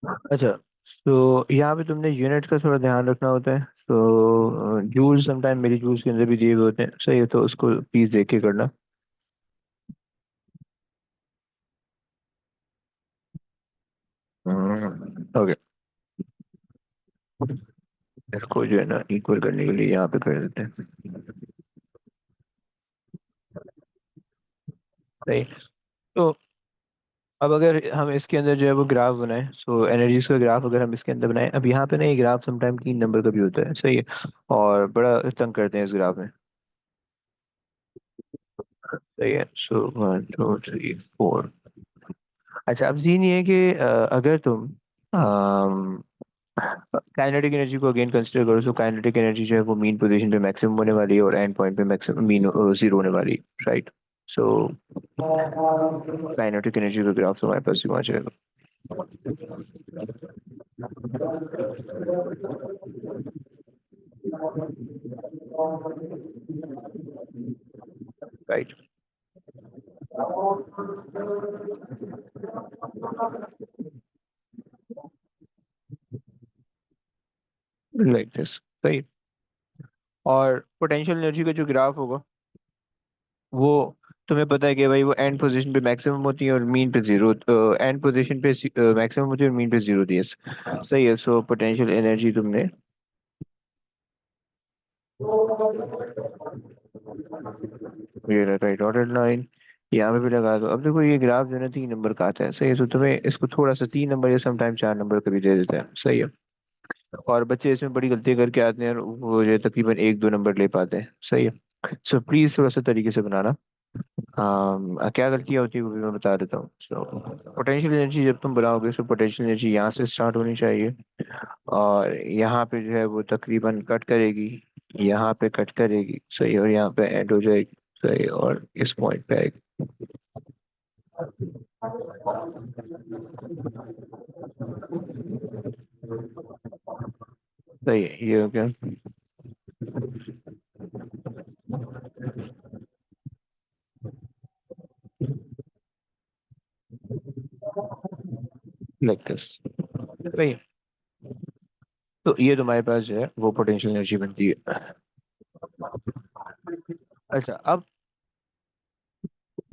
अच्छा, तो यहाँ पे तुमने यूनिट का थोड़ा ध्यान रखना होता है। तो जूल समटाइम मेरी जूल्स के अंदर भी दिए हुए होते हैं, सही है, तो उसको प्लीज देख के करना। ओके, इसको जो है ना इक्वल करने के लिए यहाँ पे कर देते हैं। सही। तो अब अगर हम इसके अंदर जो है वो ग्राफ बनाएं, सो एनर्जीज का ग्राफ अगर हम इसके अंदर बनाएं, अब यहाँ पे ना ये ग्राफ समटाइम 3 नंबर का भी होता है, सही है, और बड़ा तंग करते हैं इस ग्राफ में। सही है, सो 1 2 3 4। अच्छा, अब सीन ये है कि अगर तुम काइनेटिक एनर्जी को अगेन कंसिडर करो, तो काइनेटिक एनर्जी जो है वो मीन पोजीशन पे मैक्सिमम होने वाली है और एंड पॉइंट पे मैक्सिमम मीन जीरो होने वाली है, राइट। सो काइनेटिक एनर्जी का ग्राफ हमारे पास ही वहाँ जाएगा। Right, like this. सही। और पोटेंशियल एनर्जी का जो ग्राफ होगा वो, तुम्हें पता है कि भाई वो एंड पोजीशन पे मैक्सिमम होती है और मीन पे जीरो, एंड पोजीशन पे मैक्सिमम होती है और मीन पे जीरो होती है। सही है, सो पोटेंशियल एनर्जी तुमने ये राइट डॉटेड लाइन यहाँ पे भी लगा दो। अब देखो ये ग्राफ जो है ना 3 नंबर का आता है, सही है, तो तुम्हें इसको थोड़ा सा 3 नंबर या समटाइम 4 नंबर का भी दे देता है, सही है। और बच्चे इसमें बड़ी गलती करके आते हैं और वो जो है तकरीबन 1 2 नंबर ले पाते हैं, सही है। सो प्लीज थोड़ा सा तरीके से बनाना। क्या गलतियाँ होती है वो भी मैं बता देता हूँ। सो पोटेंशियल एनर्जी जब तुम बनाओगे, सो पोटेंशियल एनर्जी यहाँ से स्टार्ट होनी चाहिए और यहाँ पे जो है वो तकरीबन कट करेगी, यहाँ पे कट करेगी, सही, और यहाँ पे एंड हो जाएगी, सही, और इस पॉइंट पे आएगी। सही है, ये हो गया। Like this. सही है, तो ये तुम्हारे पास जो है वो पोटेंशियल एनर्जी बनती है। अच्छा, अब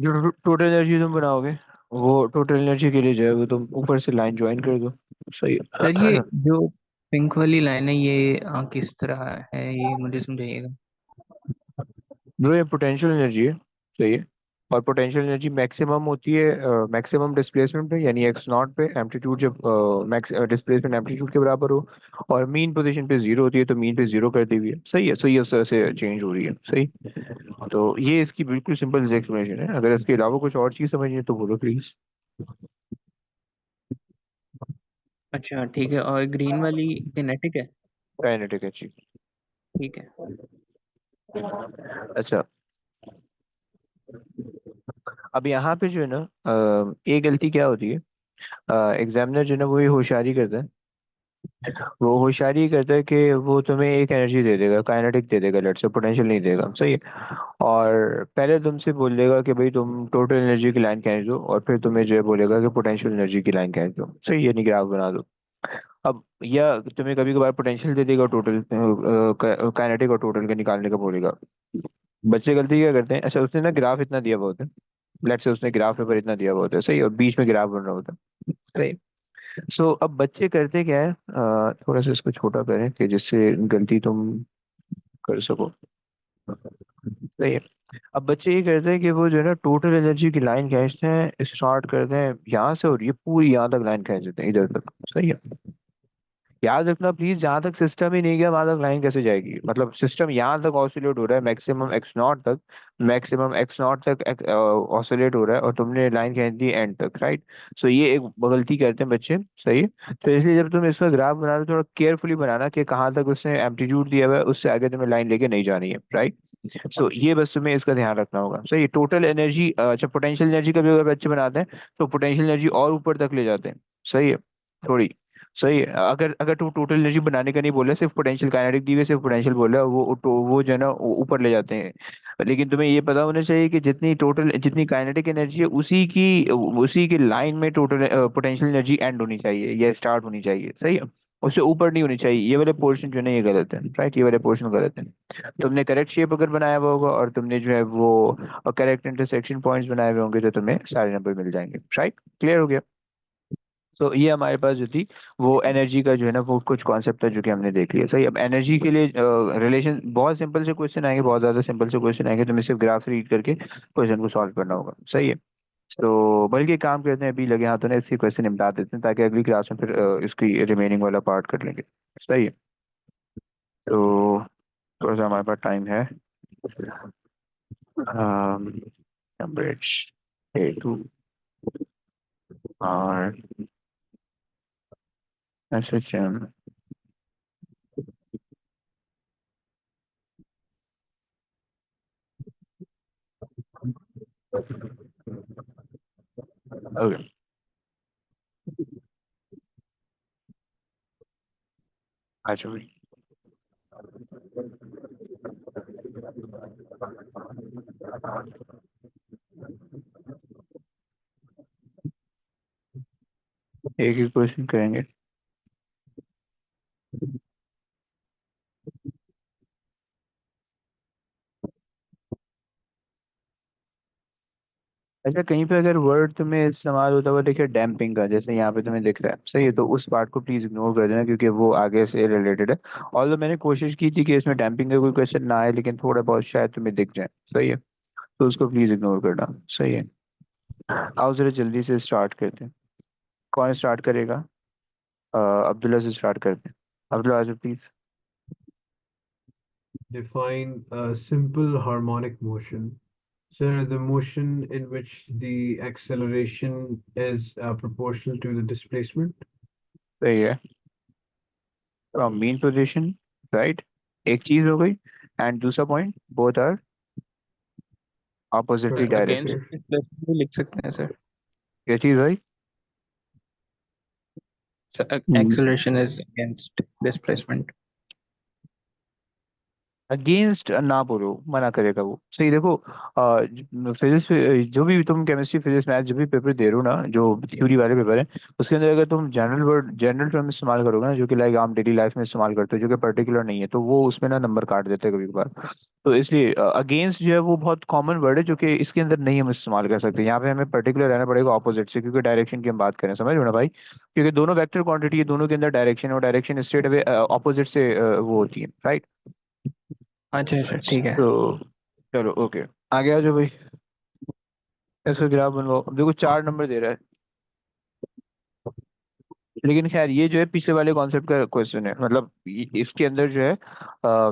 जो टोटल एनर्जी तुम बनाओगे, वो टोटल एनर्जी के लिए जो है वो तुम ऊपर से लाइन ज्वाइन कर दो, सही सर ये है। जो पिंक वाली लाइन है ये किस तरह है, ये मुझे समझाइएगा। जो ये पोटेंशियल एनर्जी है, सही है, और पोटेंशियल एनर्जी मैक्सिमम होती है मैक्सिमम डिस्प्लेसमेंट पे, यानी एक्स नॉट पे एम्पलीट्यूड जब मैक्स डिस्प्लेसमेंट एम्पलीट्यूड के बराबर हो, और मीन पोजीशन पे जीरो होती है, तो मीन पे जीरो कर दी हुई है, सही है, सो ये उस तरह से चेंज हो रही है, सही। तो ये इसकी बिल्कुल सिंपल एक्सप्लेनेशन है। अगर इसके अलावा कुछ और चीज समझनी है तो बोलो प्लीज। अच्छा ठीक है, और ग्रीन वाली किनेटिक है। Kinetic energy. ठीक है। अच्छा, अब यहाँ पे जो है ना एक गलती क्या होती है, एग्जामिनर जो है ना वो ये होशियारी करता है, वो होशियारी करता है कि वो तुम्हें एक एनर्जी दे देगा, काइनेटिक दे देगा, लेट्स से पोटेंशियल नहीं देगा, सही है। और पहले तुमसे बोल देगा कि भाई तुम टोटल एनर्जी की लाइन खींच दो, और फिर तुम्हें जो है बोलेगा कि पोटेंशियल एनर्जी की लाइन खींच दो, सही है, नहीं ग्राफ बना दो। अब या तुम्हें कभी कभार पोटेंशियल दे देगा टोटल, काइनेटिक और टोटल का निकालने का बोलेगा। बच्चे गलती क्या करते हैं, अच्छा उसने ना ग्राफ इतना दिया हुआ होता है, लेट्स से उसने ग्राफ पेपर इतना दिया हुआ होता है, सही, और बीच में ग्राफ बन रहा होता है, सही। सो अब बच्चे करते क्या है, थोड़ा सा इसको छोटा करें कि जिससे गलती तुम कर सको, सही है। अब बच्चे ये करते हैं कि वो जो है ना टोटल एनर्जी की लाइन खींचते हैं, स्टार्ट करते हैं यहाँ से और ये पूरी यहाँ तक लाइन खींच देते हैं, इधर तक, सही है। याद रखना प्लीज, जहां तक सिस्टम ही नहीं गया वहां तक लाइन कैसे जाएगी, मतलब सिस्टम यहाँ तक ऑसिलेट हो रहा है मैक्सिमम एक्स नॉट तक, मैक्सिमम एक्स नॉट तक ऑसिलेट हो रहा है, और तुमने लाइन खींच दी एंड तक, राइट। सो ये एक गलती करते हैं बच्चे, सही है। तो इसलिए जब तुम इसका ग्राफ बना रहे हो, थोड़ा केयरफुली बनाना कि कहाँ तक उसने एम्पलीट्यूड दिया हुआ है, उससे आगे तुम्हें लाइन लेके नहीं जानी है, राइट। सो ये बस तुम्हें इसका ध्यान रखना होगा, सही। टोटल एनर्जी, अच्छा पोटेंशियल एनर्जी का भी अगर बच्चे बनाते हैं तो पोटेंशियल एनर्जी और ऊपर तक ले जाते हैं, सही है, थोड़ी। सही है। अगर अगर तू टोटल एनर्जी बनाने का नहीं बोला, सिर्फ पोटेंशियल काइनेटिक दी हुई, सिर्फ पोटेंशियल बोला, वो जो है ना ऊपर ले जाते हैं। लेकिन तुम्हें ये पता होना चाहिए कि जितनी काइनेटिक एनर्जी है, उसी की लाइन में टोटल पोटेंशियल एनर्जी एंड होनी चाहिए या स्टार्ट होनी चाहिए। सही है। उससे ऊपर नहीं होनी चाहिए। ये वाले पोर्शन जो है ना, ये गलत है। राइट, ये वाले पोर्शन गलत है। तुमने करेक्ट शेप अगर बनाया हुआ होगा और तुमने जो है वो करेक्ट इंटरसेक्शन पॉइंट्स बनाए हुए होंगे, तो तुम्हें सारे नंबर मिल जाएंगे। राइट, क्लियर हो गया। तो ये हमारे पास जो थी वो एनर्जी का जो है ना, वो कुछ कॉन्सेप्ट है जो कि हमने देख लिया। सही। अब एनर्जी के लिए रिलेशन, बहुत सिंपल से क्वेश्चन आएंगे, बहुत ज्यादा सिंपल से क्वेश्चन आएंगे, तुम्हें सिर्फ ग्राफ रीड करके क्वेश्चन को सॉल्व करना होगा। सही है। तो बल्कि एक काम करते हैं, अभी लगे हाथों ने इसकी क्वेश्चन निपटा देते हैं, ताकि अगली क्लास में फिर इसकी रिमेनिंग वाला पार्ट कर लेंगे। सही है। तो थोड़ा सा हमारे पास टाइम है। नंबर ए टू और एस एच एम। ओके। अच्छा भाई। एक ही क्वेश्चन करेंगे। अच्छा, कहीं पे अगर वर्ड तुम्हें इस्तेमाल होता हुआ दिखे डैम्पिंग का, जैसे यहाँ पे तुम्हें दिख रहा है, सही है, तो उस पार्ट को प्लीज इग्नोर कर देना, क्योंकि वो आगे से रिलेटेड है। ऑल्दो मैंने कोशिश की थी कि इसमें डैम्पिंग का कोई क्वेश्चन ना आए, लेकिन थोड़ा बहुत शायद तुम्हें दिख जाए। सही है। तो उसको प्लीज इग्नोर करना। सही है। आओ जरा जल्दी से स्टार्ट करते हैं। कौन स्टार्ट करेगा? अब्दुल्ला से स्टार्ट करते हैं। अब्दुल्ला आजा please. Define a simple harmonic motion. So the motion in which the acceleration is proportional to the displacement. सही है। From mean position. राइट। एक चीज हो गई। एंड दूसरा point, both are oppositely Correct. Against directed. Displacement भी लिख सकते हैं सर। क्या चीज भाई? Acceleration is against displacement. Against ना बोलो, मना करेगा वो। सही, देखो फिजिक्स, जो भी तुम केमिस्ट्री फिजिक्स मैथ जो भी पेपर दे रहे हो ना, जो थ्योरी वाले पेपर है, उसके अंदर अगर तुम जनरल टर्म इस्तेमाल करोगे ना, जो कि लाइक आम डेली लाइफ में इस्तेमाल करते हो, जो कि पर्टिकुलर नहीं है, तो वो उसमें ना नंबर काट देते हैं कभी कभार। तो इसलिए अगेंस्ट जो है वो बहुत कॉमन वर्ड है, जो कि इसके अंदर नहीं हम इस्तेमाल कर सकते। यहाँ पे हमें पर्टिकुलर रहना पड़ेगा ऑपोजिट से, क्योंकि डायरेक्शन की हम बात करें, समझ रहे हो ना भाई? क्योंकि दोनों वेक्टर क्वांटिटी है, दोनों के अंदर डायरेक्शन है, और डायरेक्शन स्ट्रेट अवे ऑपोजिट से वो होती है। राइट। अच्छा अच्छा ठीक है। तो चलो ओके, आगे आ जाओ भाई। इसका ग्राफ बनवाओ। अब देखो 4 नंबर दे रहा है, लेकिन खैर ये जो है पिछले वाले कॉन्सेप्ट का क्वेश्चन है, मतलब इसके अंदर जो है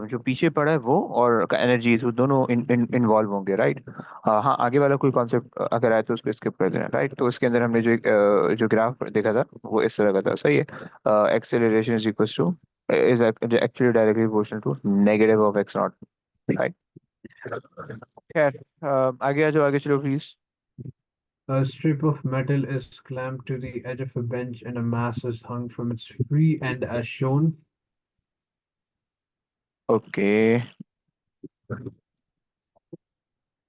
जो पीछे पड़ा है वो और एनर्जीज, वो दोनों इन्वॉल्व होंगे। राइट। हाँ, आगे वाला कोई कॉन्सेप्ट अगर आए तो उसको स्किप कर देना। राइट। तो इसके अंदर हमने जो ग्राफ देखा था वो इस तरह का था। सही है। Acceleration is equal to, is actually directly proportional to negative of x naught. Right. खैर, आगे आ जाओ, आगे चलो please. A strip of metal is clamped to the edge of a bench and a mass is hung from its free end as shown. Okay.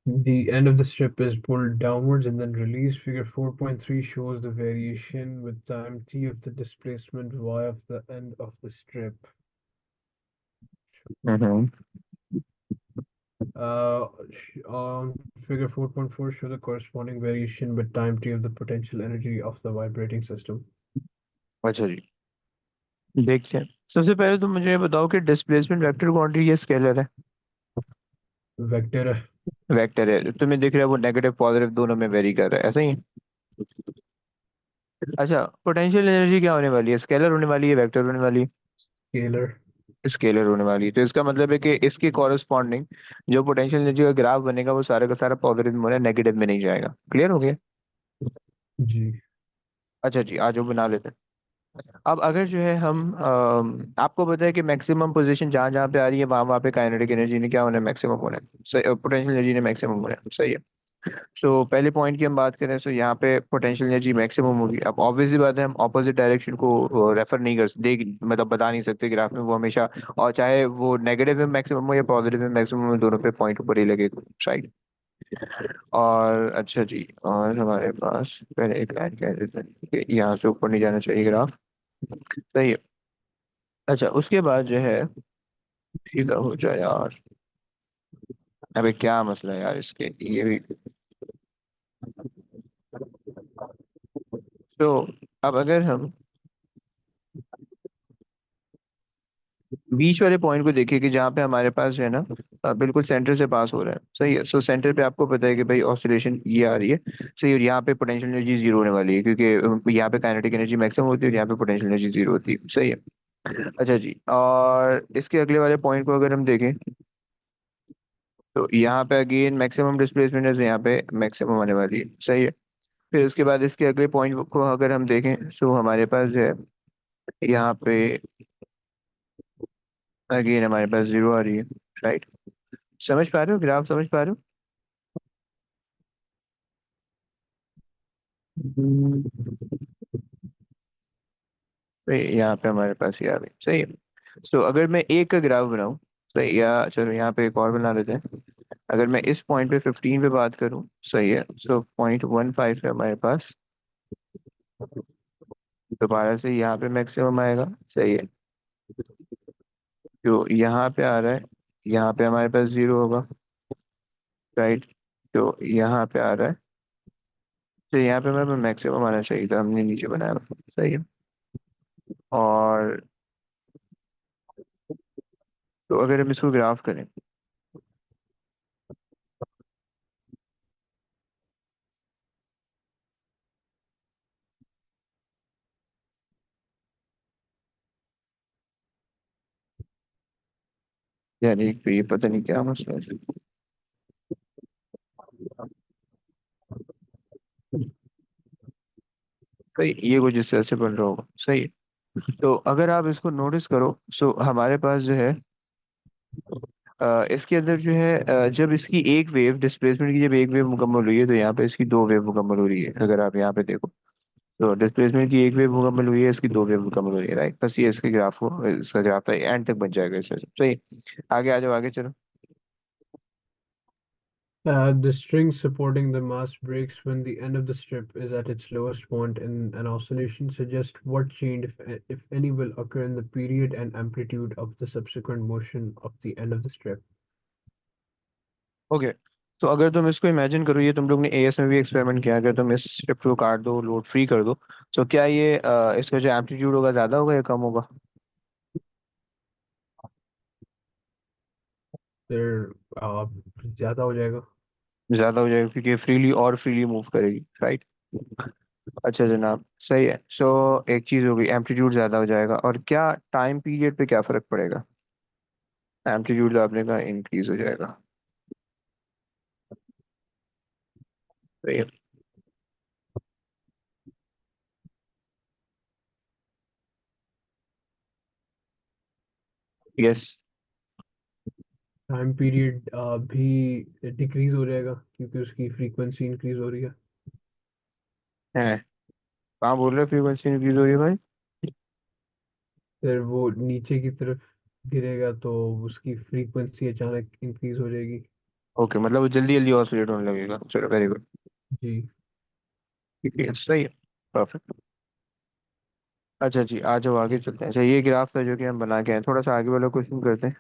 The end of the strip is pulled downwards and then released. Figure 4.3 shows the variation with time t of the displacement y of the end of the strip. Hmm. On figure 4.4, show the corresponding variation with time t of the potential energy of the vibrating system. अच्छा जी, देखते हैं। सबसे पहले तो मुझे ये बताओ कि डिस्प्लेसमेंट वेक्टर क्वांटिटी या स्केलर है? Vector. वेक्टर है। तुम्हें दिख रहा है वो नेगेटिव पॉजिटिव दोनों में वेरी कर रहा है, ऐसा ही है? अच्छा, पोटेंशियल एनर्जी क्या होने वाली है? स्केलर होने वाली है, वेक्टर होने वाली Scalar. है? स्केलर होने वाली है। तो इसका मतलब है कि इसके कॉरेस्पॉन्डिंग जो पोटेंशियल एनर्जी का ग्राफ बनेगा, वो सारा का सारा पॉजिटिव में होना, नेगेटिव में नहीं जाएगा। क्लियर हो गया? G. अच्छा जी, आज वो बना लेते हैं। अब अगर जो है हम आपको पता है कि मैक्सिमम पोजीशन जहाँ जहाँ पे आ रही है, वहाँ वहाँ पे काइनेटिक एनर्जी ने क्या होना है? मैक्सिमम होना है। पोटेंशियल एनर्जी ने मैक्सिमम होना है। सही है। तो पहले पॉइंट की हम बात करें तो यहाँ पे पोटेंशियल एनर्जी मैक्सिमम होगी। अब ऑब्वियसली बात है, हम ऑपोजिट डायरेक्शन को रेफर नहीं कर देख मतलब बता नहीं सकते ग्राफ में, वो हमेशा, और चाहे वो नेगेटिव में मैक्सिमम हो या पॉजिटिव में मैक्सिमम हो, दोनों पे पॉइंट ऊपर ही लगेगा, राइट। और अच्छा जी, और हमारे पास पहले एक लाइन कह देते हैं कि यहाँ से ऊपर नहीं जाना चाहिए ग्राफ, सही है। अच्छा, उसके बाद जो है, ठीक है, हो जाए यार, अबे क्या मसला है यार इसके, ये भी। तो अब अगर हम बीच वाले पॉइंट को देखें कि जहाँ पे हमारे पास जो है ना, बिल्कुल सेंटर से पास हो रहा है, सही है। सो सेंटर पे आपको पता है कि भाई ऑसिलेशन ये आ रही है, सही है। और यहाँ पे पोटेंशियल एनर्जी जीरो होने वाली है, क्योंकि यहाँ पे काइनेटिक एनर्जी मैक्सिमम होती है और यहाँ पे पोटेंशियल एनर्जी जीरो होती है, सही है। अच्छा जी, और इसके अगले वाले पॉइंट को अगर हम देखें, तो यहाँ पे अगेन मैक्सिमम डिस्प्लेसमेंट है, तो यहाँ पे मैक्सिमम आने वाली है, सही है। फिर उसके बाद इसके अगले पॉइंट को अगर हम देखें, तो हमारे पास जो है यहाँ पे अगेन हमारे पास जीरो आ रही है, राइट। समझ पा रहे हो ग्राफ, समझ पा रहे हो? हम्म, तो यहाँ पे हमारे पास ये आ गई, सही है। सो अगर मैं एक का ग्राफ बनाऊं, सही, या चलो यहाँ पे एक और बना लेते हैं। अगर मैं इस पॉइंट पे 15 पे बात करूं, सही है, सो 0.15 है हमारे पास, दोबारा से यहाँ पे मैक्सिमम आएगा, सही है। जो यहाँ पे आ रहा है, यहाँ पे हमारे पास जीरो होगा, राइट। तो यहाँ पे आ रहा है, तो यहाँ पे हमारे मैक्सिमम आना चाहिए था, हमने नीचे बनाया हुआ, सही है। और तो अगर हम इसको ग्राफ करें, यानी एक तो ये पता नहीं क्या मसला है। सही, ये कुछ इस तरह से बन रहा होगा, सही है। तो अगर आप इसको नोटिस करो, सो हमारे पास जो है, इसके अंदर जो है, जब इसकी एक वेव डिस्प्लेसमेंट की, जब एक वेव मुकम्मल हुई है, तो यहाँ पे इसकी दो वेव मुकम्मल हो रही है। अगर आप यहाँ पे देखो, तो डिस्प्लेसमेंट की एक वेव मुकम्मल हुई है, इसकी दो वेव मुकम्मल हुई है, राइट। बस ये इसके ग्राफ को, इसका ग्राफ था, एंड तक बन जाएगा इससे, सही। आगे आ जाओ, आगे चलो। The string supporting the mast breaks when the end of the strip is at its lowest point in an oscillation. Suggest what change, if any, will occur in the period and amplitude of the subsequent motion of the end of the strip. Okay, तो अगर तुम इसको imagine करो, ये तुम लोग ने as में भी एक्सपेरिमेंट किया, अगर तुम इस शिफ्ट को काट दो, लोड फ्री कर दो, तो क्या ये इसका जो एम्पलीट्यूड होगा ज्यादा होगा या कम होगा? फिर ज्यादा हो जाएगा। ज्यादा हो जाएगा, क्योंकि फ्रीली और फ्रीली मूव करेगी, राइट। अच्छा जनाब, सही है। सो एक चीज होगी, एम्पलीट्यूड ज्यादा हो जाएगा, और क्या टाइम पीरियड पे क्या फर्क पड़ेगा? एम्पलीट्यूड आपने कहा इंक्रीज हो जाएगा, सही है। यस। टाइम पीरियड भी डिक्रीज हो जाएगा क्योंकि उसकी फ्रीक्वेंसी इंक्रीज हो रही है। है, कहाँ बोल रहे हो फ्रीक्वेंसी इंक्रीज हो रही है भाई? फिर वो नीचे की तरफ गिरेगा तो उसकी फ्रीक्वेंसी अचानक इंक्रीज हो जाएगी। ओके, मतलब वो जल्दी जल्दी ऑसिलेट होने लगेगा, चलो वेरी गुड। जी। ठीक है, सही है, परफेक्ट। अच्छा जी, आ जाओ आगे चलते हैं। अच्छा, ये ग्राफ था जो कि हम बना के आए, थोड़ा सा आगे वाला क्वेश्चन करते हैं।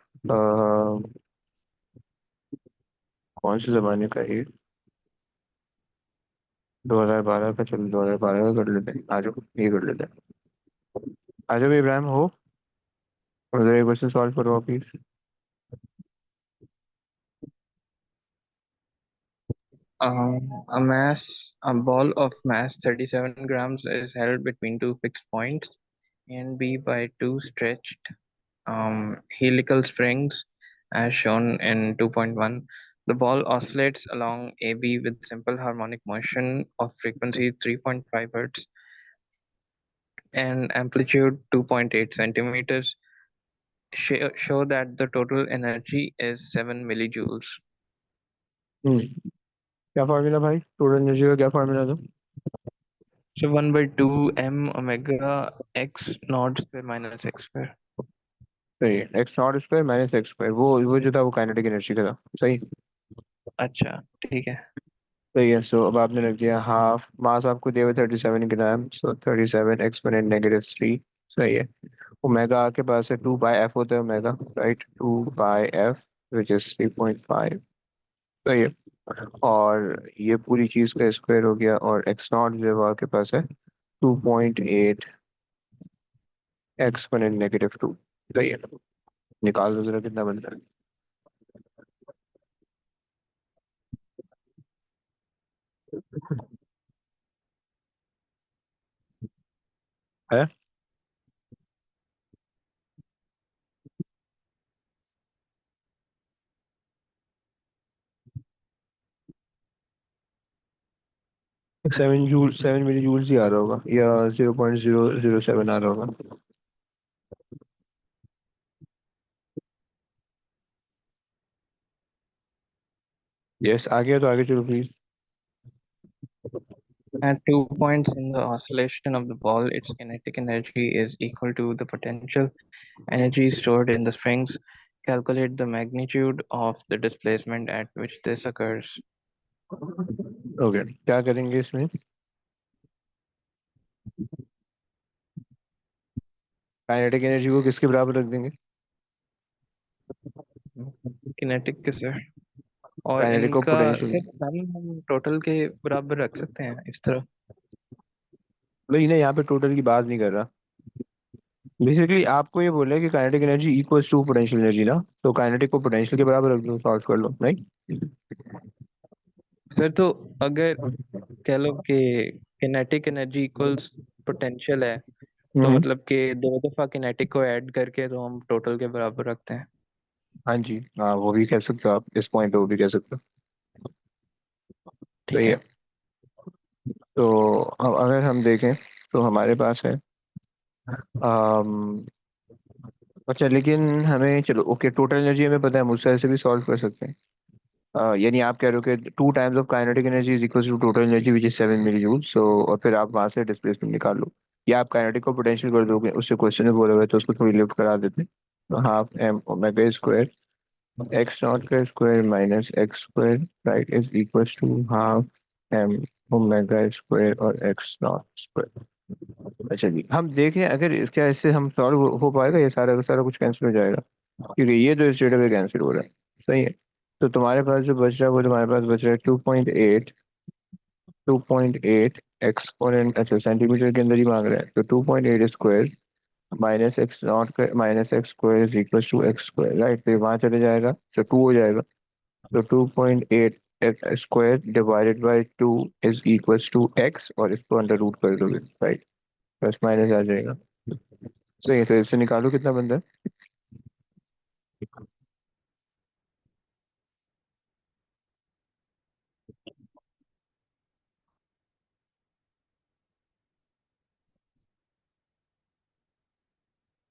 कौन से जमाने का है ये? 2012 का, चलो 2012 का कर लेते हैं, आ जाओ ये कर लेते हैं। आ जाओ इब्राहिम हो, और ये क्वेश्चन सॉल्व करो please. A ball of mass 37 grams is held between two fixed points, A and B, by two stretched helical springs, as shown in 2.1. The ball oscillates along AB with simple harmonic motion of frequency 3.5 Hz and amplitude 2.8 centimeters. Show that the total energy is 7 millijoules. हम्म, क्या formula भाई, total energy का क्या formula था? So 1/2 m omega x naught square minus x square. सही है, x naught square minus x square, वो जो था वो काइनेटिक एनर्जी का था। सही। अच्छा ठीक है। सही है। सो अब आपने रख दिया हाफ, मास आपको दिया हुआ 37 ग्राम, सो 37 एक्सपोनेंट -3। सही है। ओमेगा आपके पास है 2 बाई एफ होता है omega, right, 2 by F, which is 3.5। सही है। और ये पूरी चीज का स्क्वायर हो गया, और एक्स नॉट जो है वो आपके पास है 2.8 एक्सपोनेंट -2। सही है। निकाल दो जरा कितना बनता है। 7 जूल, 7 मिली जूल्स ही आ रहा होगा, या 0.007 आ रहा होगा। यस, आ गया तो आगे चलो please. At 2 points in the oscillation of the ball, its kinetic energy is equal to the potential energy stored in the springs. Calculate the magnitude of the displacement at which this occurs. Okay, क्या करेंगे इसमें? Kinetic energy को किसके बराबर रख देंगे? Kinetic के sir, और काइनेटिक को इनका पोटेंशियल। सर हम टोटल के बराबर रख सकते हैं इस तरह। भाई ना, यहाँ पे टोटल की बात नहीं कर रहा। बेसिकली आपको ये बोला है कि kinetic energy equals to potential energy ना, तो काइनेटिक को पोटेंशियल के बराबर रख दो, सॉल्व कर लो, नहीं? सर तो अगर कह लो कि किनेटिक एनर्जी इक्वल्स पोटेंशियल है, तो हम्म। मतलब कि दो दफा किनेटिक को ऐड करके तो हम टोटल के बराबर रखते हैं। हाँ जी, हाँ, वो भी कह सकते हो आप, इस पॉइंट पे वो भी कह सकते हो। तो ठीक ये, है। तो अब अगर हम देखें तो हमारे पास है, अम, अच्छा, लेकिन हमें चलो ओके, टोटल एनर्जी हमें पता है, मुझसे ऐसे भी सॉल्व कर सकते हैं। यानी आप कह रहे हो कि 2 times of kinetic energy is equal to total energy which is 7 millijoule, so और फिर आप वहां से डिस्प्लेसमेंट निकाल लो, या आप काइनेटिक को पोटेंशियल कर दोगे, उससे क्वेश्चन में बोला हुआ है तो उसको थोड़ी लिफ्ट करा देते हैं। तो half M omega square x naught का square minus x square, right, is equal to half M omega square और एक्स नॉट स्क्वायर। अच्छा जी, हम देखें अगर क्या इससे हम सॉल्व हो पाएगा, ये सारा का सारा कुछ कैंसिल हो जाएगा, क्योंकि ये तो स्टेट में कैंसिल हो रहा है। सही है। तो तुम्हारे पास जो बच रहा है वो तुम्हारे पास बच रहा है 2.8 एक्सपोनेंट, अच्छा सेंटीमीटर के अंदर ही मांग रहा है, तो 2.8 square minus x naught minus x square is equal to x square, right, तो वहां चले जाएगा तो 2 हो जाएगा। तो 2.8 square divided by 2 is equal to x, और इसको अंडर रूट कर दोगे, राइट, प्लस माइनस आ जाएगा। सही है, तो इससे निकालो कितना बनता है।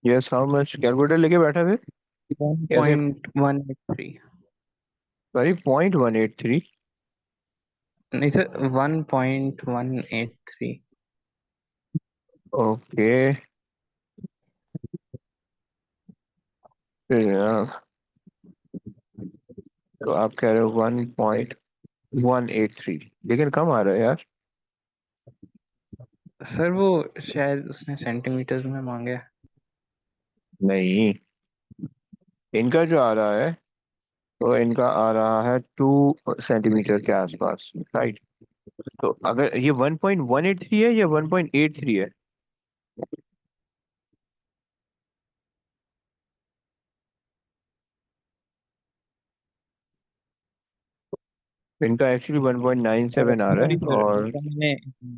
यस, हाउ मच, कैलकुलेटर लेके बैठा फिर? वन कैसे? Point one eight three sorry, 0.183। नहीं सर, 1.183। ओके, फिर तो आप कह रहे हो 1.183, लेकिन कम आ रहा है यार। सर वो शायद उसने सेंटीमीटर में मांगे है। नहीं, इनका जो आ रहा है, तो इनका आ रहा है 2 सेंटीमीटर के आसपास, राइट। तो अगर ये 1.183 है या 1.83 है? इनका एक्चुअली 1.97 आ रहा सॉरी है, सर, और इनका मैंने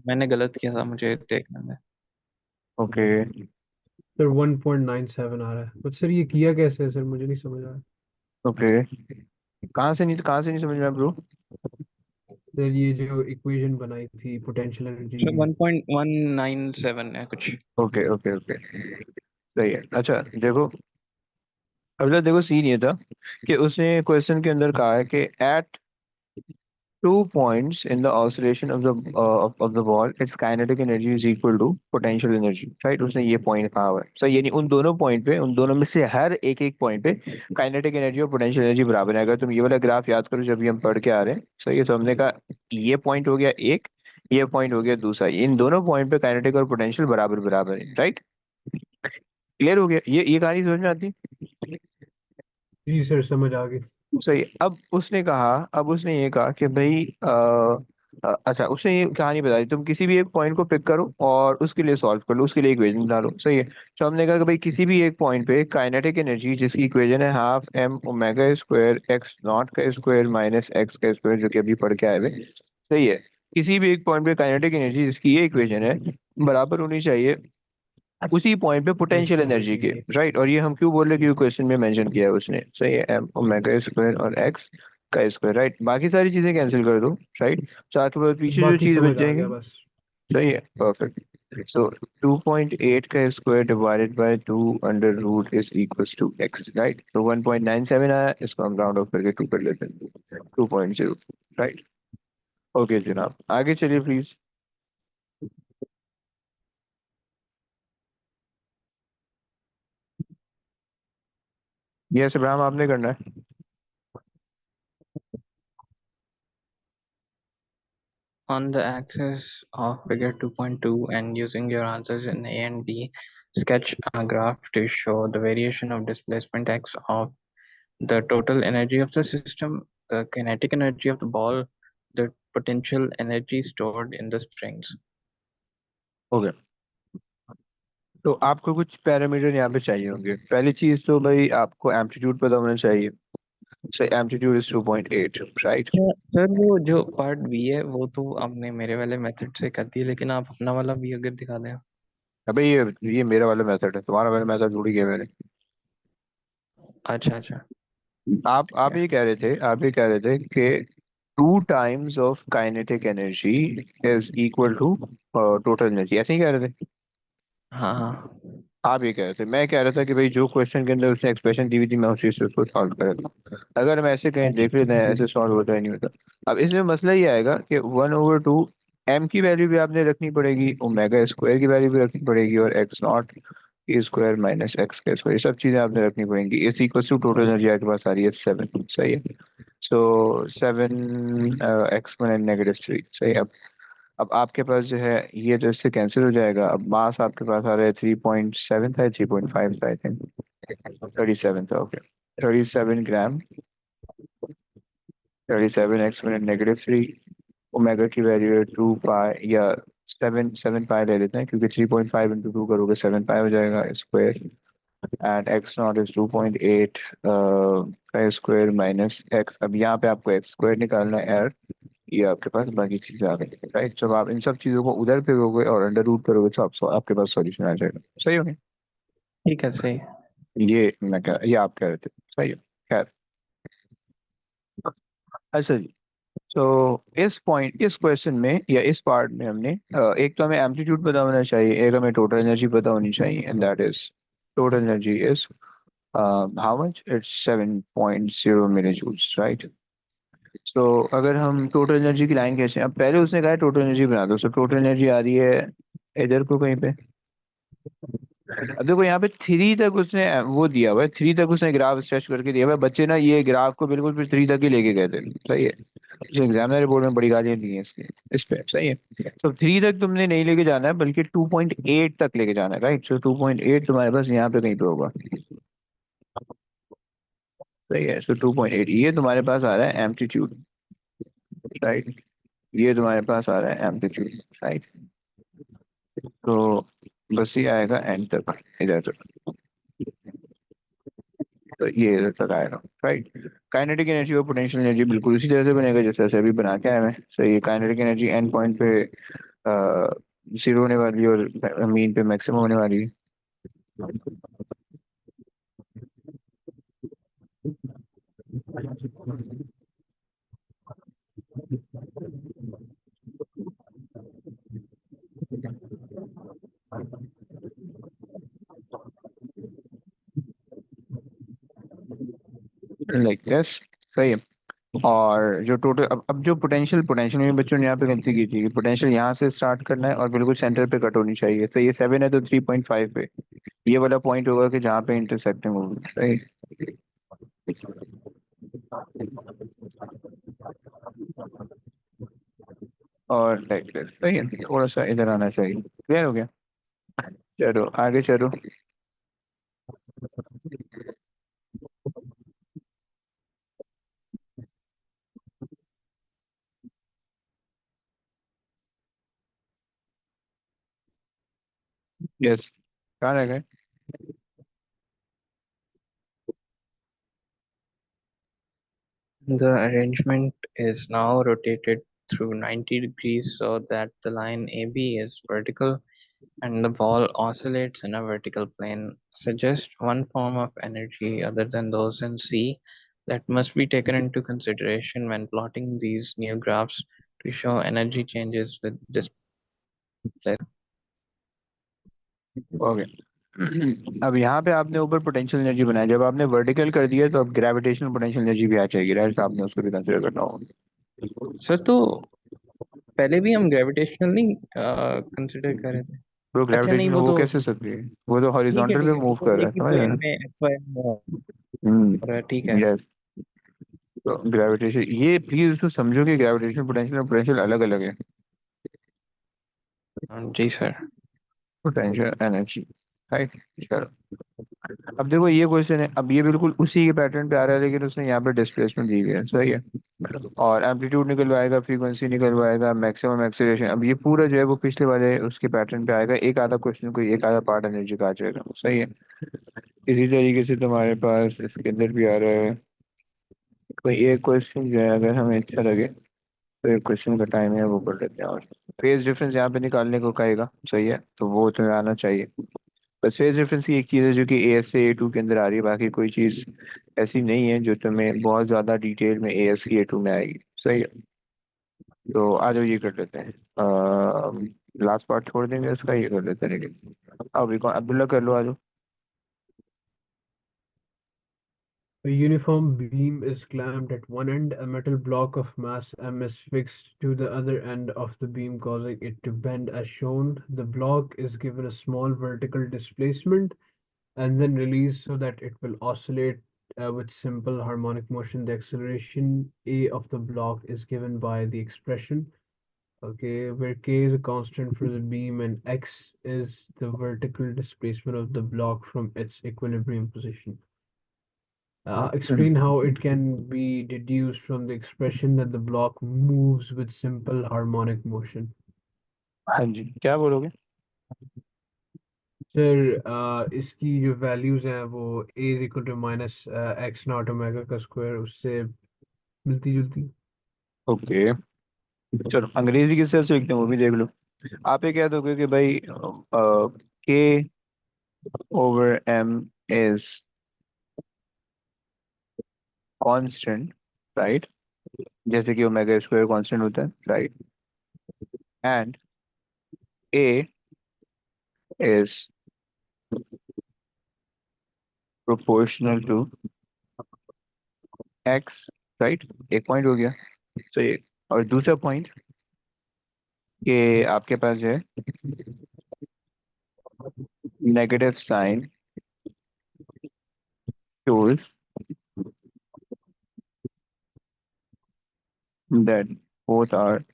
मैंने गलत किया था, मुझे देखने में। ओके। सर 1.97 आ रहा है, बट सर ये किया कैसे है सर, मुझे नहीं समझ आ रहा। ओके, कहाँ से नहीं समझ में आया ब्रो? सर ये जो इक्वेशन बनाई थी पोटेंशियल एनर्जी सर की। 1.197 है कुछ। ओके ओके ओके, सही है। अच्छा देखो, अगला देखो, सीन ये था कि उसने क्वेश्चन के अंदर कहा है कि eight 2 points in the oscillation of the ball, its kinetic energy is equal to potential energy, right? उसने ये पॉइंट कहा हुआ है, सही। यानी उन दोनों पॉइंट पे, उन दोनों में से हर एक एक पॉइंट पे काइनेटिक एनर्जी और पोटेंशियल एनर्जी बराबर है। अगर तुम ये वाला ग्राफ याद करो जब भी हम पढ़ के आ रहे हैं, सही है, तो हमने कहा ये पॉइंट हो गया एक, ये पॉइंट हो गया दूसरा, इन दोनों पॉइंट पे काइनेटिक और पोटेंशियल बराबर बराबर है, राइट? क्लियर हो गया? ये कहानी समझ में आती? जी सर, समझ आ गई। सही। अब उसने ये कहा कि भाई अच्छा, उसने ये कहानी बताई, तुम किसी भी एक पॉइंट को पिक करो और उसके लिए सॉल्व कर लो, उसके लिए इक्वेशन डालो, सही है। तो हमने कहा कि भाई किसी भी एक पॉइंट पे काइनेटिक एनर्जी जिसकी इक्वेशन है half M omega square x naught का स्क्वायर माइनस एक्स का स्क्वायर, जो कि अभी पढ़ के आए हुए, सही है। किसी भी एक पॉइंट पे काइनेटिक एनर्जी जिसकी ये इक्वेशन है बराबर होनी चाहिए उसी पॉइंट पे पोटेंशियल पोटेंशियल एनर्जी एनर्जी के, की। राइट? और ये हम क्यों बोल रहे हैं? क्योंकि क्वेश्चन में मेंशन किया है उसने, सही है, एम ओमेगा स्क्वायर और एक्स का स्क्वायर, राइट? बाकी सारी चीजें कैंसिल कर दो, राइट? तो आपके पास पीछे जो बाकी चीज बच समझ आ जाएंगी, गया बस। सही है, परफेक्ट। सो 2.8 का square divided by 2 under root is equals to x, right? तो 1.97 आया, इसको हम राउंड ऑफ करके 2 कर लेते हैं, 2.0, राइट? ओके जनाब, आगे चलिए प्लीज। यस इब्राहिम, आपने करना है। On the axis of figure 2.2 and using your answers in A and B, sketch a graph to show the variation of displacement x of the total energy of the system, the kinetic energy of the ball, the potential energy stored in the springs. हो गया। तो आपको कुछ parameter यहाँ पे चाहिए होंगे। पहली चीज तो भाई आपको एम्पलीट्यूड पता होना चाहिए। सो एम्पलीट्यूड इज 2.8, राइट? क्या सर, वो जो पार्ट बी है वो तो आपने मेरे वाले मेथड से कर दी, लेकिन आप अपना वाला भी अगर दिखा दें। अबे ये मेरा वाला मेथड है, तुम्हारा वाला मेथड जोड़ गया मैंने। अच्छा अच्छा। ठीक आप है। ये कह रहे थे कि 2 times of kinetic energy is equal to total energy, ऐसे ही कह रहे थे? हाँ हाँ। आप ये कह रहे थे, मैं कह रहा था कि भाई जो क्वेश्चन के अंदर उसने एक्सप्रेशन दी हुई थी मैं उस चीज से उसको सॉल्व कर रहा था। अगर हम ऐसे कहीं देख लेते हैं, ऐसे सॉल्व होता ही नहीं होता। अब इसमें मसला ये आएगा कि 1/2 एम की वैल्यू भी आपने रखनी पड़ेगी, ओमेगा स्क्वायर की वैल्यू भी रखनी पड़ेगी, और X not E square minus x का स्क्वायर, ये सब चीजें आपने रखनी पड़ेंगी। इस इक्वल टू टोटल एनर्जी आपके पास आ रही है 7, सही है। सो 7 एक्स वन एंड -3, सही है। अब आपके पास जो है ये तो इससे कैंसिल हो जाएगा। अब मास आपके पास आ रहा है 3.7 था, 3.5 था, आई थिंक 37 था, ओके। 37 ग्राम, 37 x (-3), ओमेगा की वैल्यू है 2 पाई, या 7 पाई ले लेते हैं, क्योंकि 3.5 × 2 करोगे 7 पाई हो जाएगा square. And x not is 2.8 का स्क्वायर माइनस एक्स। अब यहाँ पे आपको एक्स स्क्वायर निकालना है, ये आपके पास बाकी चीजें आ गई, राइट? जब आप इन सब चीजों को उधर फेंकोगे और अंडर रूट करोगे तो आपके पास सॉल्यूशन आ जाएगा, सही हो गया? ठीक है, सही। ये आप कह रहे थे, सही है। खैर, अच्छा जी। तो इस क्वेश्चन में या इस पार्ट में हमने एक तो हमें एम्पलीट्यूड पता होना चाहिए, एक हमें टोटल एनर्जी पता होनी चाहिए, and that is total energy is how much? It's 7.0 millijoules, right? तो अगर हम टोटल एनर्जी की लाइन खींचें, अब पहले उसने कहा टोटल एनर्जी बना दो, तो टोटल एनर्जी आ रही है इधर को कहीं पे। अब देखो यहाँ पे 3 तक उसने वो दिया हुआ है, 3 तक उसने ग्राफ स्ट्रेच करके दिया हुआ है। बच्चे ना ये ग्राफ को बिल्कुल फिर 3 तक ही लेके गए थे, सही है। जो एग्जामिनर रिपोर्ट में बड़ी गालियां दी हैं इस पे, सही है। तो 3 तक तुमने नहीं लेके जाना है, बल्कि 2.8 तक लेके जाना है, राइट? तो 2.8 तुम्हारे पास यहाँ पे कहीं पे होगा, सही है। तो 2.8 ये तुम्हारे पास आ रहा है एम्पलीट्यूड, राइट? ये तुम्हारे पास आ रहा है एम्पलीट्यूड, राइट? तो बस ये आएगा एंड तक, इधर तक। तो ये इधर तक आएगा, राइट? काइनेटिक एनर्जी और पोटेंशियल एनर्जी बिल्कुल उसी तरह से बनेगा जैसे जैसे अभी बना के आए हैं। सो ये काइनेटिक एनर्जी एंड पॉइंट पे जीरो होने वाली है और मीन पे मैक्सिमम होने वाली है। लाइक दिस, सही है। और जो टोटल अब जो पोटेंशियल पोटेंशियल में बच्चों ने यहाँ पे गलती की थी कि पोटेंशियल यहाँ से स्टार्ट करना है और बिल्कुल सेंटर पे कट होनी चाहिए, तो ये 7 है तो 3.5 पे ये वाला पॉइंट होगा कि जहाँ पे इंटरसेक्टिंग होगी, सही। और लाइक दिस, सही है, थोड़ा सा इधर आना चाहिए। क्लियर हो गया? चलो आगे चलो। यस, कहाँ रह गए? The arrangement is now rotated through 90 degrees so that the line AB is vertical and the ball oscillates in a vertical plane. Suggest one form of energy other than those in C that must be taken into consideration when plotting these new graphs to show energy changes with displacement. Okay. अब यहाँ पे आपने ऊपर potential energy बनाया, जब आपने vertical कर दिया तो अब ग्रेविटेशनल पोटेंशियल एनर्जी भी आ जाएगी, राइट? आपने उसको भी कंसिडर करना होगा। सर तो पहले भी हम ग्रेविटेशनल नहीं कंसिडर कर रहे थे। तो अच्छा नहीं, ग्रेविटेशन वो वो तो कैसे सकती है? वो तो ठीक है हॉरिजॉन्टल ठीक पे है, वो मूव तो कर रहा एक है, ही समझ रहे हैं प्लेन ना? में एक्स वाई में हो हम्म। रहा है, ठीक है। यस। तो ग्रेविटेशन, ये प्लीज उसको समझो कि ग्रेविटेशनल पोटेंशियल और पोटेंशियल अलग अलग है। जी सर। Potential energy, right. चलो, अब देखो ये क्वेश्चन है, अब ये बिल्कुल उसी के पैटर्न पे आ रहा है लेकिन उसने यहाँ पे डिस्प्लेसमेंट दी हुई है, सही है। और एम्पलीट्यूड निकलवाएगा, फ्रीक्वेंसी निकलवाएगा, मैक्सिमम एक्सीलरेशन, अब ये पूरा जो है वो पिछले वाले उसके पैटर्न पे आएगा, एक आधा क्वेश्चन कोई एक आधा पार्ट एनर्जी का आ जाएगा, सही है। इसी तरीके से तुम्हारे पास इसके अंदर भी आ रहा है कोई एक क्वेश्चन जो है, अगर हमें अच्छा लगे तो एक क्वेश्चन का टाइम है वो कर लेते हैं। और फेज डिफरेंस यहाँ पे निकालने को कहेगा, सही है, तो वो तुम्हें आना चाहिए। बस फेज डिफरेंस की एक चीज़ है जो कि ए एस से ए टू के अंदर आ रही है, बाकी कोई चीज़ ऐसी नहीं है जो तुम्हें बहुत ज़्यादा डिटेल में ए एस की ए टू में आएगी, सही है। तो आ जाओ ये कर लेते हैं, लास्ट पार्ट छोड़ देंगे उसका, ये कर लेते हैं लेकिन अभी कौन, अब्दुल्ला कर लो, आ जाओ। A uniform beam is clamped at one end. A metal block of mass m is fixed to the other end of the beam, causing it to bend as shown. The block is given a small vertical displacement and then released so that it will oscillate with simple harmonic motion. The acceleration A of the block is given by the expression, okay, where K is a constant for the beam and X is the vertical displacement of the block from its equilibrium position. Explain how it can be deduced from the expression that the block moves with simple harmonic motion. हाँ जी, क्या बोलोगे? Sir इसकी जो values हैं वो a is equal to minus x naught omega का square उससे मिलती जुलती। ओके, चलो अंग्रेजी किस तरह से लिखते हैं वो भी देख लो। आप ये कह दोगे कि भाई k over m is constant, right, जैसे कि ओमेगा स्क्वायर कांस्टेंट होता है, right, and a is proportional to x, right. एक पॉइंट हो गया, तो ये, और दूसरा पॉइंट कि आपके पास जो है negative sign shows that both are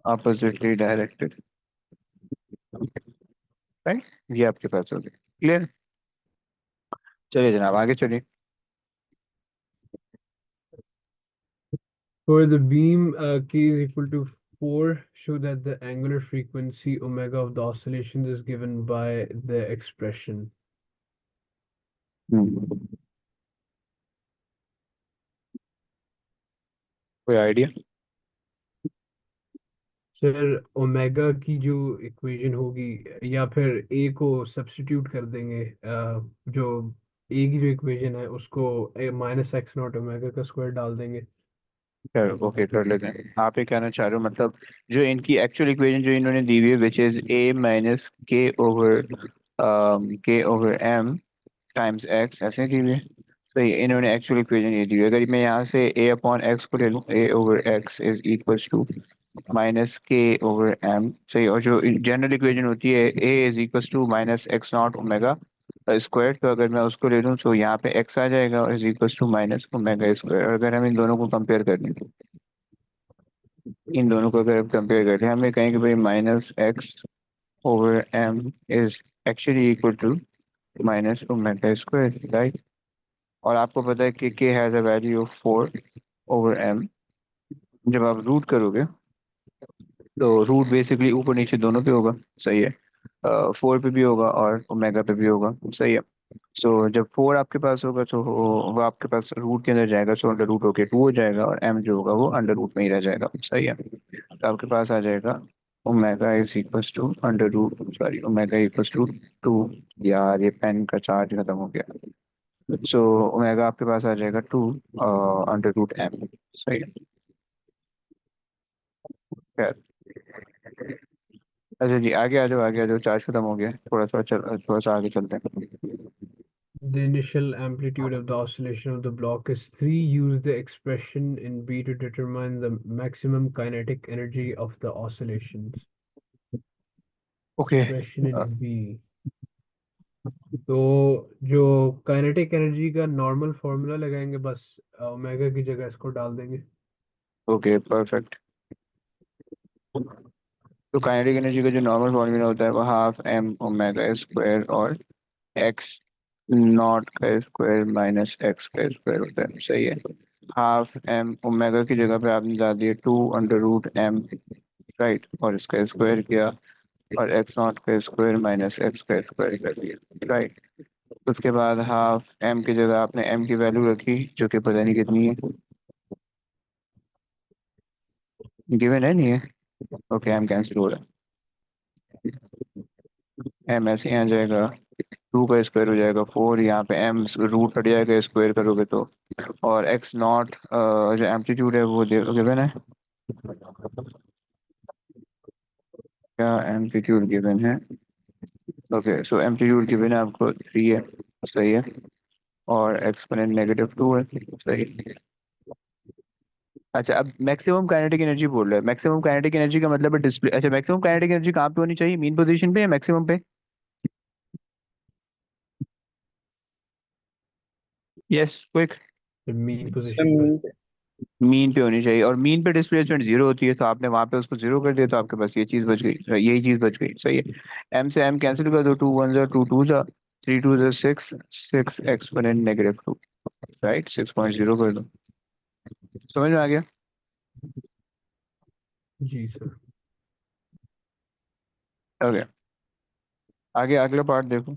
oppositely directed, right. ये आपके पास हो गया, क्लियर? चलिए जनाब आगे चलिए। For the beam k is equal to 4, show that the angular frequency omega of the oscillations is given by the expression. कोई idea? Sir omega की जो इक्वेशन होगी या फिर ए को सब्स्टिट्यूट कर देंगे, जो ए की जो इक्वेशन है उसको माइनस एक्स नॉट ओमेगा का स्क्वायर डाल देंगे। चलो ओके, कर लेते हैं। आप ये कहना चाह रहे हो मतलब जो इनकी एक्चुअल इक्वेशन जो इन्होंने दी हुई है which is a minus k over के ओवर एम टाइम्स एक्स, ऐसे कीजिए। तो ये इन्होंने एक्चुअल इक्वेशन ये दी है। अगर मैं यहाँ से ए अपॉन एक्स को ले लूँ, a over x is equal to minus k over m, सही। और जो जनरल इक्वेशन होती है a is equal to minus x naught omega square, तो अगर मैं उसको ले लूँ तो यहाँ पे एक्स आ जाएगा is equal to minus omega square. अगर हम इन दोनों को कंपेयर कर लें, तो इन दोनों को अगर कंपेयर करते हैं, हमें कहेंगे भाई minus x over m is actually equal to minus omega square, right. और आपको पता है कि के has a value of 4/m। जब आप रूट करोगे तो रूट बेसिकली ऊपर नीचे दोनों पे होगा, सही है। 4 पे भी होगा और ओमेगा पे भी होगा, सही है। सो जब 4 आपके पास होगा तो वो आपके पास रूट के अंदर जाएगा, सो अंडर रूट होके 2 हो जाएगा, और m जो होगा वो अंडर रूट में ही रह जाएगा, सही है। तो आपके पास आ जाएगा omega is equal to under root, sorry, omega equal to 2। यार ये पेन का चार्ज खत्म हो गया। सो ओमेगा आपके पास आ जाएगा 2 अंडर रूट m, सही है। खैर, अच्छा जी, आगे आ जाओ, आगे आ जाओ, चार्ज खत्म हो गया, थोड़ा सा आगे चलते हैं। The initial amplitude of the oscillation of the block is 3. Use the expression in B to determine the maximum kinetic energy of the oscillations. Okay. Expression in B. तो जो काइनेटिक एनर्जी का नॉर्मल फॉर्मूला लगाएंगे, बस omega की जगह इसको डाल देंगे। Okay, perfect. तो काइनेटिक एनर्जी का जो नॉर्मल फॉर्मूला होता है वो हाफ m ओमेगा स्क्वायर और एक्स नॉट का स्क्वायर माइनस एक्स का स्क्वायर होता है, सही है। हाफ m ओमेगा की जगह पे आपने डाल दिया 2 अंडर रूट m, राइट, और इसका स्क्वायर किया, और एक्स नॉट का स्क्वायर माइनस एक्स का स्क्वायर कर दिया, राइट। उसके बाद हाफ m की जगह आपने m की वैल्यू रखी जो कि पता नहीं कितनी है, गिवन है नहीं है। ओके, m कैंसिल हो रहा है, m ऐसे ही आ जाएगा, 2 का स्क्वायर हो जाएगा 4, यहाँ पे m रूट कट जाएगा स्क्वायर करोगे तो। और एक्स नॉट जो एम्पलीट्यूड है वो गिवन है, क्या एम्पलीट्यूड गिवन है। ओके, सो एम्पलीट्यूड गिवन है आपको 3 है, सही है। और एक्सपोनेंट -2 है, सही। अच्छा, अब मैक्सिमम काइनेटिक एनर्जी बोल रहे हैं। मैक्सिमम काइनेटिक एनर्जी का मतलब है डिस्प्ले। अच्छा, मैक्सिमम काइनेटिक एनर्जी कहाँ पे होनी चाहिए, मीन पोजीशन पे या मैक्सिमम पे? Yes, quick. Mean sir position पे। मीन मीन पे होनी चाहिए, और मीन पे डिस्प्लेसमेंट जीरो होती है, तो आपने वहां पे उसको जीरो कर दिया तो आपके पास ये चीज बच गई, यही चीज बच गई, सही है। एम से एम कैंसिल कर दो, 2 1 जा 2 2 जा, 3 2 जा 6, 6 एक्सपोनेंट -2, राइट, 6.0 कर दो। समझ में आ गया? जी सर। ओके, आगे अगला पार्ट देखो।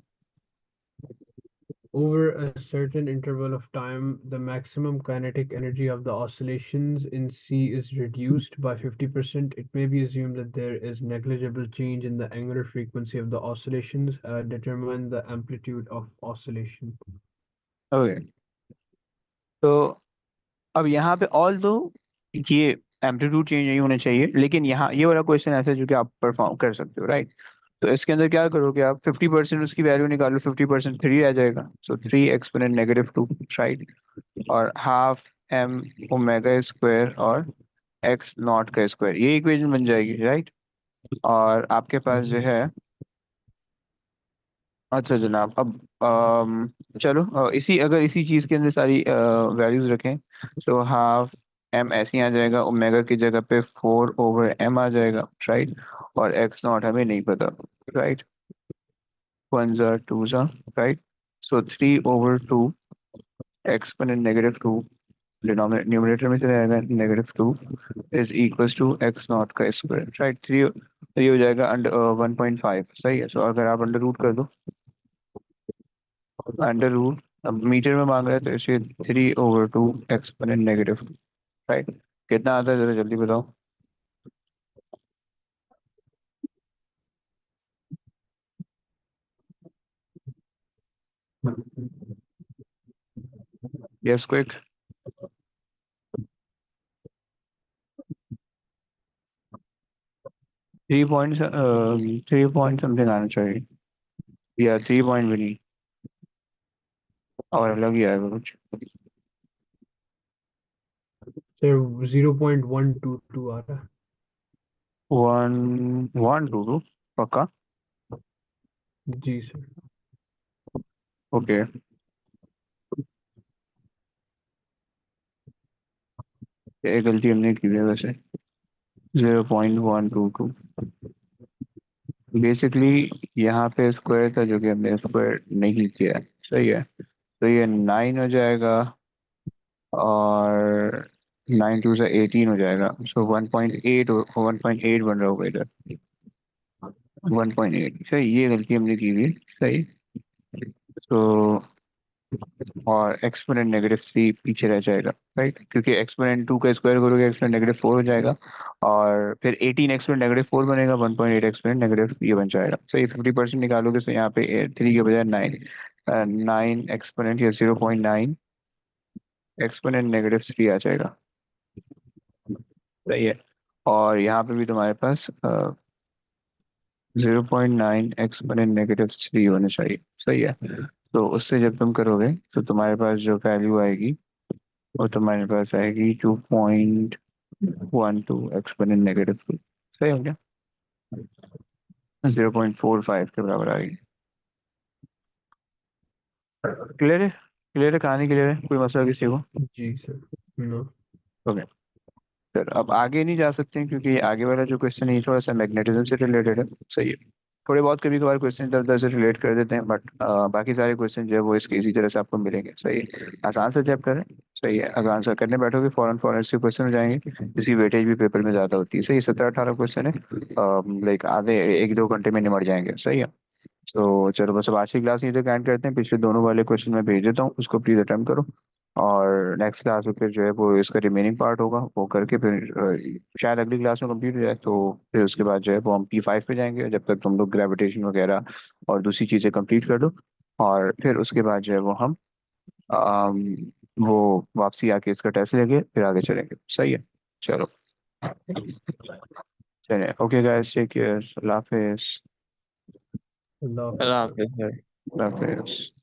Over a certain interval of time, the maximum kinetic energy of the oscillations in C is reduced by 50%. It may be assumed that there is negligible change in the angular frequency of the oscillations. Determine the amplitude of oscillation. Okay, तो अब यहाँ पे all दो ये amplitude change नहीं होना चाहिए, लेकिन यहाँ ये वाला क्वेश्चन ऐसा है जो कि आप परफॉर्म कर सकते हो, राइट। तो इसके अंदर क्या करोगे आप, 50% उसकी वैल्यू निकालो, 50% 3 आ जाएगा, सो 3 एक्सपोनेंट -2, राइट। और हाफ m ओमेगा स्क्वायर और एक्स नॉट का स्क्वायर, ये इक्वेशन बन जाएगी, राइट। और आपके पास जो है, अच्छा जनाब, अब चलो, इसी अगर इसी चीज़ के अंदर सारी वैल्यूज रखें, तो हाफ m ऐसे ही आ जाएगा, ओमेगा की जगह पे 4/m आ जाएगा, राइट। और एक्स नॉट हमें नहीं पता, राइट, 1 जा 2 जा, right. So 3/2 exponent -2, denominator numerator में चले जाएगा, -2 is equal to x naught का स्क्वायर, राइट। 3 ये हो जाएगा अंडर 1.5, सही है। सो अगर आप अंडर रूट कर दो, अंडर रूट, अब मीटर में मांग रहा है तो इसे 3/2 एक्सपोनेंट -2, राइट। कितना आता है जरा जल्दी बताओ। Yes, quick. 3 point, 3 point something आना चाहिए। या 3 पॉइंट भी नहीं, और अलग ही आएगा कुछ। सर 0.122 आ रहा है। 1 1 2 2 पक्का? जी सर। ओके, ये गलती हमने की है वैसे। 0.122 बेसिकली यहाँ पे स्क्वायर था जो कि हमने स्क्वायर नहीं किया है। सही है, तो ये 9 हो जाएगा, और 9 2 से 18 हो जाएगा, सो 1.8, 1.8 बन रहा होगा इधर। 1.8 सही, ये गलती हमने की हुई है। सही। तो और एक्सपोनेंट -3 पीछे रह जाएगा, राइट, क्योंकि एक्सपोनेंट 2 का स्क्वायर करोगे एक्सपोनेंट -4 हो जाएगा, और फिर 18 एक्सपोनेंट -4 बनेगा, 1.8 एक्सपोनेंट नेगेटिव ये बन जाएगा। सही, 50% निकालोगे तो यहाँ पे 3 के बजाय 9, 9 एक्सपोनेंट या 0.9 एक्सपोनेंट -3 आ जाएगा। सही है, और यहाँ पे भी तुम्हारे पास 0.9 एक्सपोनेंट -3 होना चाहिए। सही है, तो उससे जब तुम करोगे तो तुम्हारे पास जो वैल्यू आएगी वो तुम्हारे पास आएगी 2.12 एक्सपोनेंट -2। सही हो गया, 0.45 के बराबर आएगी। क्लियर है? क्लियर है, कहानी क्लियर है, कोई मसला किसी को? जी सर। नो। ओके सर, अब आगे नहीं जा सकते हैं क्योंकि आगे वाला जो क्वेश्चन है ये थोड़ा सा मैग्नेटिज्म से रिलेटेड है। सही है, थोड़े बहुत कभी कभार क्वेश्चन इधर उधर से रिलेट कर देते हैं, बट बाकी सारे क्वेश्चन जो है वो इसके इसी तरह से आपको मिलेंगे। सही है, आसान सा चैप्टर है। सही है, अगर आंसर करने बैठोगे फौरन फौरन से क्वेश्चन हो जाएंगे, इसकी वेटेज भी पेपर में ज्यादा होती है। सही है, 17 18 क्वेश्चन है, लाइक आधे 1 2 घंटे में निमट जाएंगे। सही है, तो चलो बस अब आज की क्लास यहीं तक एंड करते हैं। पिछले दोनों वाले क्वेश्चन मैं भेज देता हूँ, उसको प्लीज अटेम्प्ट करो, और नेक्स्ट क्लास में फिर जो है वो इसका रिमेनिंग पार्ट होगा, वो करके फिर शायद अगली क्लास में कंप्लीट हो जाए, तो फिर उसके बाद जो है वो हम P5 पे जाएंगे, जब तक तुम लोग ग्रेविटेशन वगैरह और दूसरी चीज़ें कंप्लीट कर दो, और फिर उसके बाद जो है वो हम अम, वो वापसी आके इसका टेस्ट लेंगे, फिर आगे चलेंगे। सही है, चलो, चलिए, ओके गाइस, टेक केयर, अल्लाह हाफिज़। अल्लाह अल्लाह हाफिज़। हाफिज़ सर। अल्लाह हाफिज़।